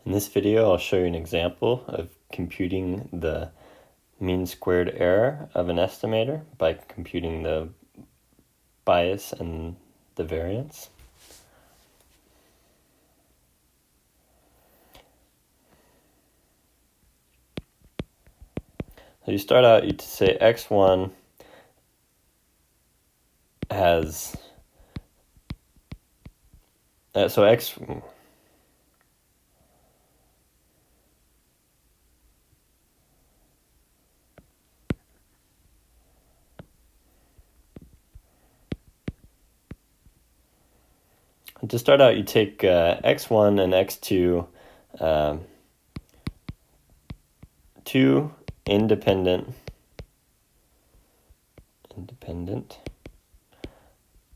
In this video, I'll show you an example of computing the mean squared error of an estimator by computing the bias and the variance. So you start out, you say x1 has, to start out, you take x1 and x2, two independent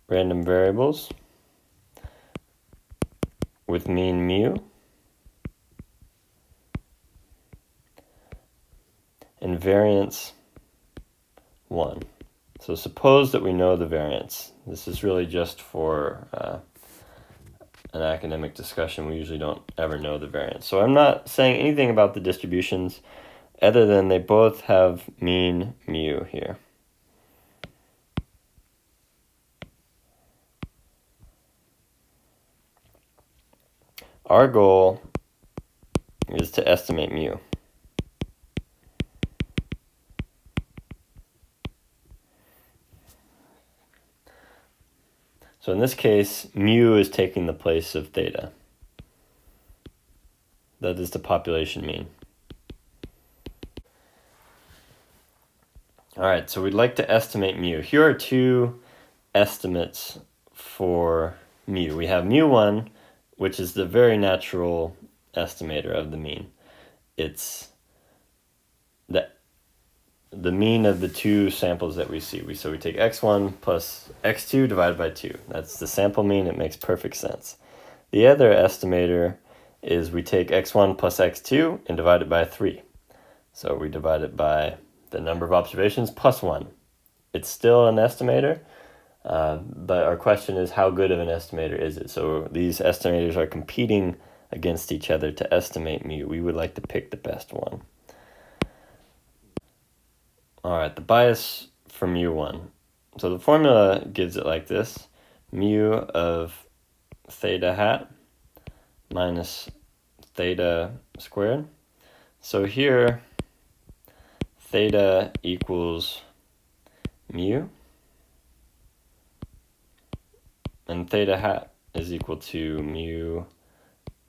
random variables with mean mu and variance 1. So suppose that we know the variance. This is really just for an academic discussion. We usually don't ever know the variance. So I'm not saying anything about the distributions other than they both have mean mu here. Our goal is to estimate mu. So in this case, mu is taking the place of theta. That is the population mean. All right, so we'd like to estimate mu. Here are two estimates for mu. We have mu1, which is the very natural estimator of the mean. It's the mean of the two samples that we see. So we take x1 plus x2 divided by 2. That's the sample mean. It makes perfect sense. The other estimator is we take x1 plus x2 and divide it by 3. So we divide it by the number of observations plus 1. It's still an estimator, but our question is, how good of an estimator is it? So these estimators are competing against each other to estimate mu. We would like to pick the best one. All right, the bias for mu1. So the formula gives it like this: mu of theta hat minus theta squared. So here, theta equals mu, and theta hat is equal to mu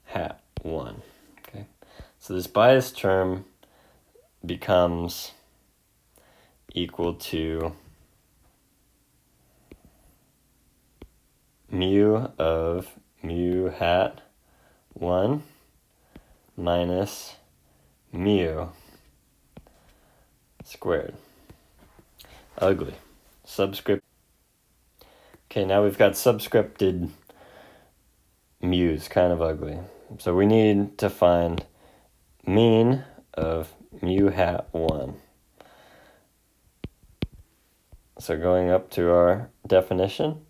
hat 1. Okay, so this bias term becomes equal to mu of mu hat 1 minus mu squared. Ugly. Subscript. Okay, now we've got subscripted mu's, kind of ugly. So we need to find mean of mu hat 1. So going up to our definition,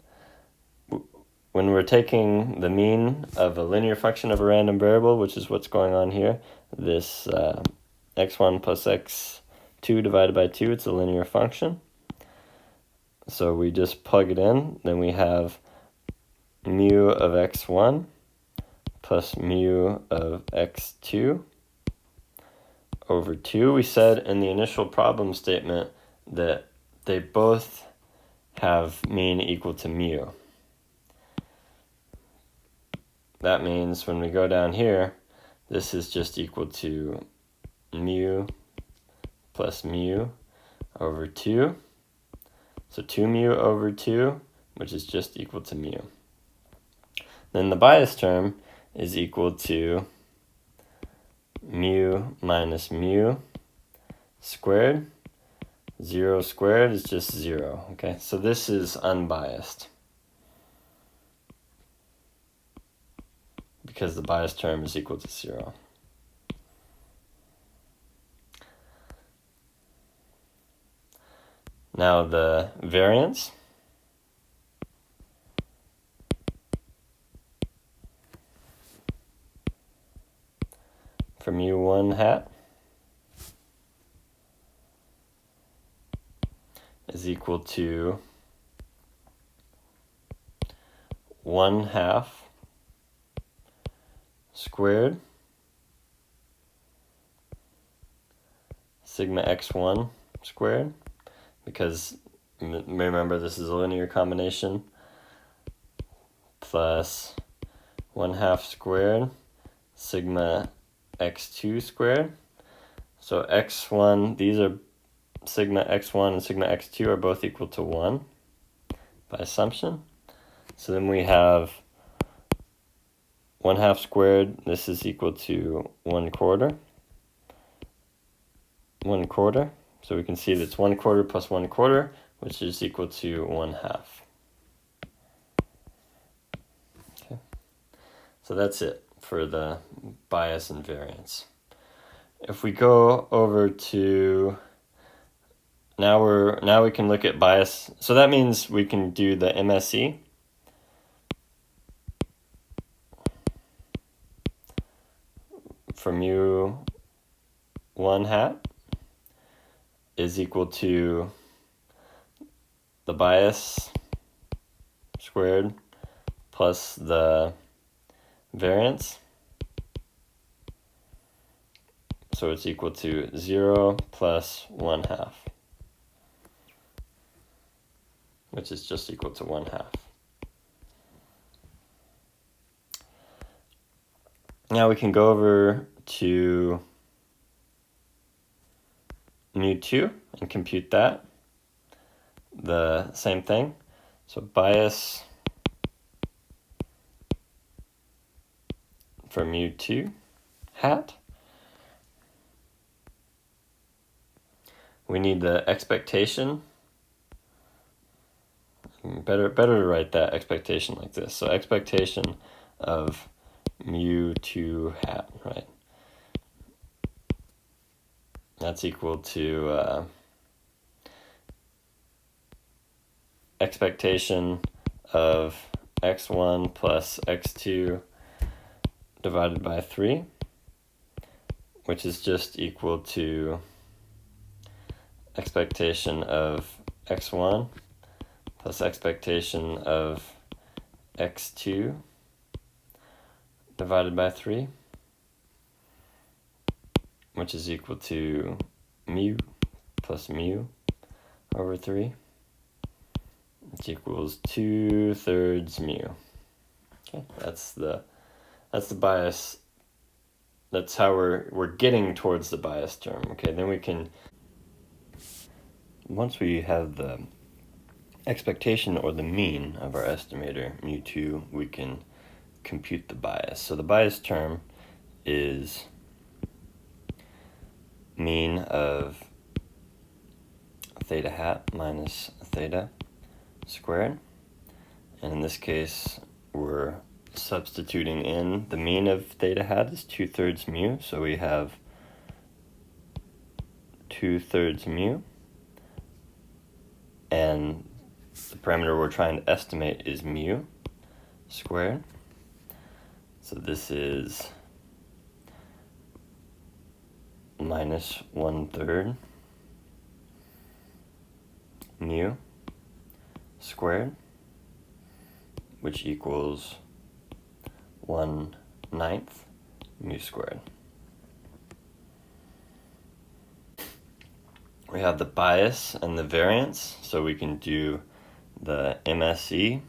when we're taking the mean of a linear function of a random variable, which is what's going on here, this x1 plus x2 divided by 2, it's a linear function. So we just plug it in, then we have mu of x1 plus mu of x2 over 2. We said in the initial problem statement that they both have mean equal to mu. That means when we go down here, this is just equal to mu plus mu over 2. So 2 mu over 2, which is just equal to mu. Then the bias term is equal to mu minus mu squared. 0 squared is just 0. Okay, so this is unbiased because the bias term is equal to 0. Now the variance. for mu1 hat is equal to 1/2 squared sigma x1 squared, because remember this is a linear combination, plus 1/2 squared sigma x2 squared. So x1, these are sigma x1 and sigma x2 are both equal to 1 by assumption. So then we have 1/2 squared, this is equal to 1/4. 1/4. So we can see that's 1/4 plus 1/4, which is equal to 1/2. Okay. So that's it for the bias and variance. If we go over to now we can look at bias. So that means we can do the MSE. For mu1 hat is equal to the bias squared plus the variance. So it's equal to 0 plus 1/2, which is just equal to 1/2. Now we can go over to mu2 and compute that. The same thing. So bias for mu2 hat. We need the expectation. Better to write that expectation like this. So expectation of mu2 hat, right? That's equal to expectation of x1 plus x2 divided by 3, which is just equal to expectation of x1 plus expectation of x2 divided by 3, which is equal to mu plus mu over 3, which equals 2/3 mu. Okay, that's the bias. That's how we're getting towards the bias term. Okay, then we can, once we have the expectation or the mean of our estimator mu2, we can compute the bias. So the bias term is mean of theta hat minus theta squared. And in this case, we're substituting in the mean of theta hat is 2/3 mu. So we have 2/3 mu. And the parameter we're trying to estimate is mu squared. So this is minus 1/3 mu squared, which equals 1/9 mu squared. We have the bias and the variance, so we can do the MSE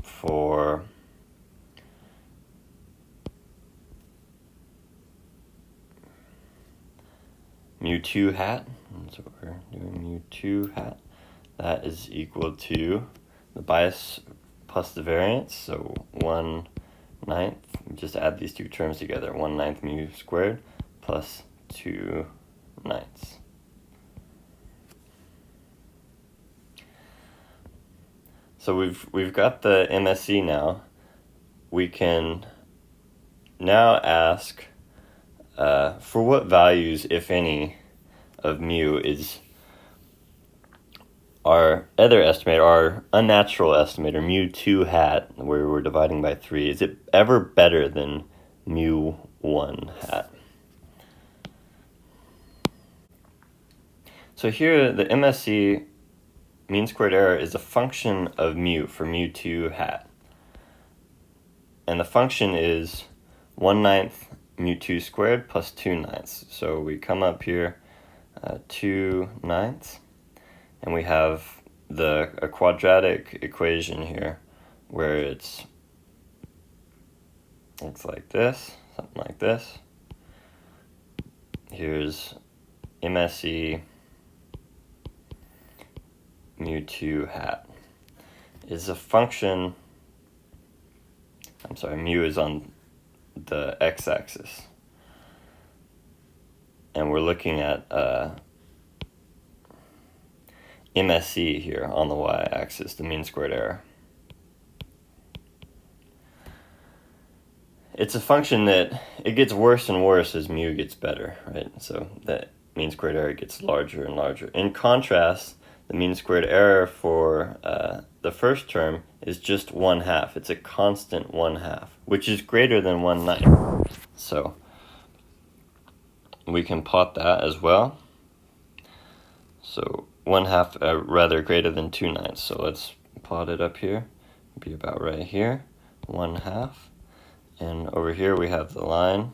for mu2 hat. And so we're doing mu2 hat. That is equal to the bias plus the variance, so 1/9. Just add these two terms together, 1/9 mu squared plus 2/9. So we've got the MSE now. We can now ask for what values, if any, of mu is our other estimator, our unnatural estimator, mu2 hat, where we're dividing by 3. Is it ever better than mu1 1 hat. So here the MSE mean squared error is a function of mu for mu2 hat. And the function is 1/9 mu2 squared plus 2/9. So we come up here 2/9, and we have a quadratic equation here where it's like this, something like this. Here's MSE mu2 hat is a function, I'm sorry, mu is on the x-axis, and we're looking at MSE here on the y-axis, the mean squared error. It's a function that it gets worse and worse as mu gets better, right? So that mean squared error gets larger and larger. In contrast, the mean squared error for the first term is just 1/2. It's a constant 1/2, which is greater than 1/9. So we can plot that as well. So 1/2 rather greater than 2/9. So let's plot it up here. It'll be about right here, 1/2. And over here we have the line.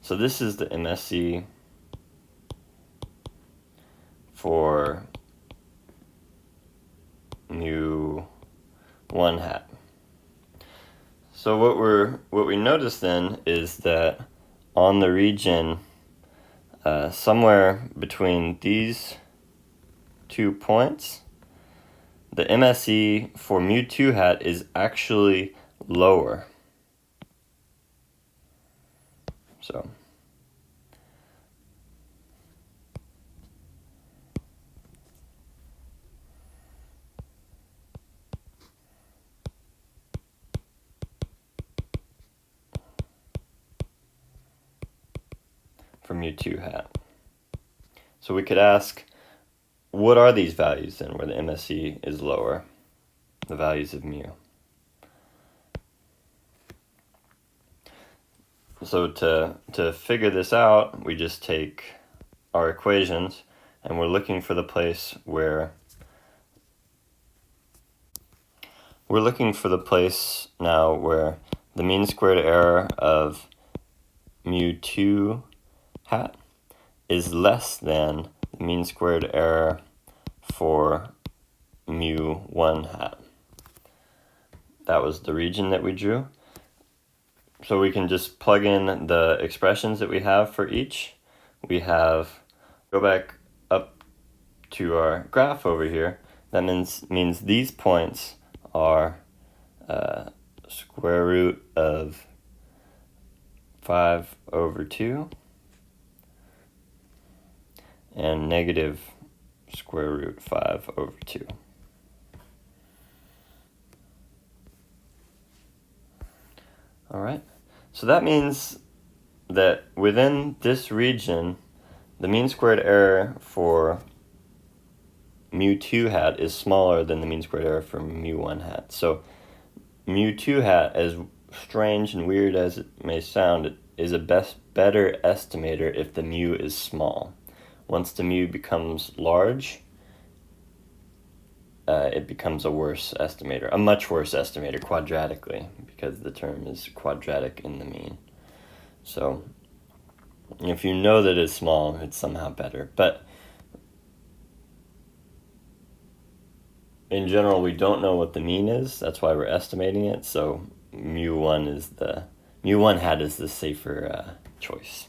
So this is the MSE for mu1 hat. So what we notice then is that on the region somewhere between these 2 points, the MSE for mu2 hat is actually lower. So for mu2 hat. So we could ask, what are these values then where the MSE is lower, the values of mu? So to figure this out, we just take our equations and we're looking for the place where now where the mean squared error of mu2 hat is less than the mean squared error for mu1 hat. That was the region that we drew. So we can just plug in the expressions that we have for each. We have, go back up to our graph over here. That means these points are square root of 5/2 and negative square root 5/2. All right, so that means that within this region, the mean squared error for mu2 hat is smaller than the mean squared error for mu1 hat. So mu2 hat, as strange and weird as it may sound, is a better estimator if the mu is small. Once the mu becomes large, it becomes a worse estimator, a much worse estimator quadratically, because the term is quadratic in the mean. So if you know that it's small, it's somehow better. But in general, we don't know what the mean is. That's why we're estimating it. So mu1 hat is the safer choice.